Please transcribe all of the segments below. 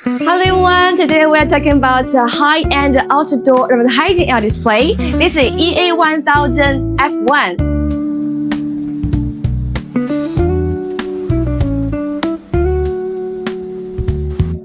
Hello everyone, today we are talking about a high-end outdoor high-end LED display. This is EA1000F1.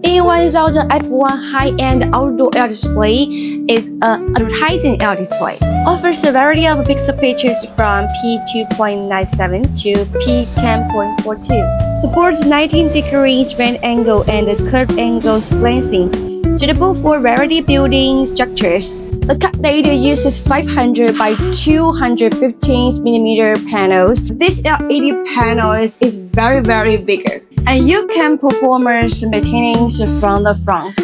EA1000F1 high-end outdoor LED display is an advertising LED display. Offers a variety of pixel pitches from P2.97 to P10.42. Supports 19-degree straight angle and curved angle splicing, suitable for variety building structures. The cut data uses 500 by 250mm panels. This LED panel is very bigger, and you can perform maintenance from the front.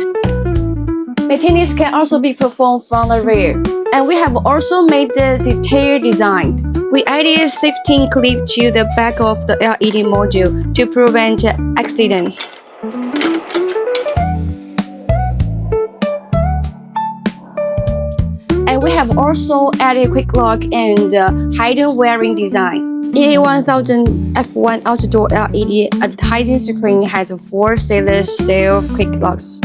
Maintenance can also be performed from the rear. And we have also made the detailed design. We added a safety clip to the back of the LED module to prevent accidents. And we have also added quick lock and hidden wiring design. EA1000F1 outdoor LED advertising screen has 4 stainless steel quick locks.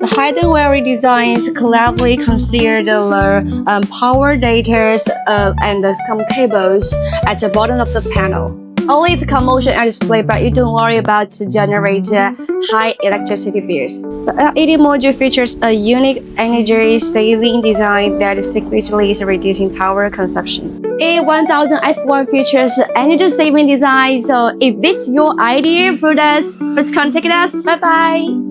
The hidden wiring design is cleverly concealed the power data and some cables at the bottom of the panel. Only it's commotion and display, but you don't worry about to generate high electricity bills. The LED module features a unique energy-saving design that secretly is reducing power consumption. EA1000F1 features energy-saving design, so if this is your idea for us, please contact us. Bye-bye!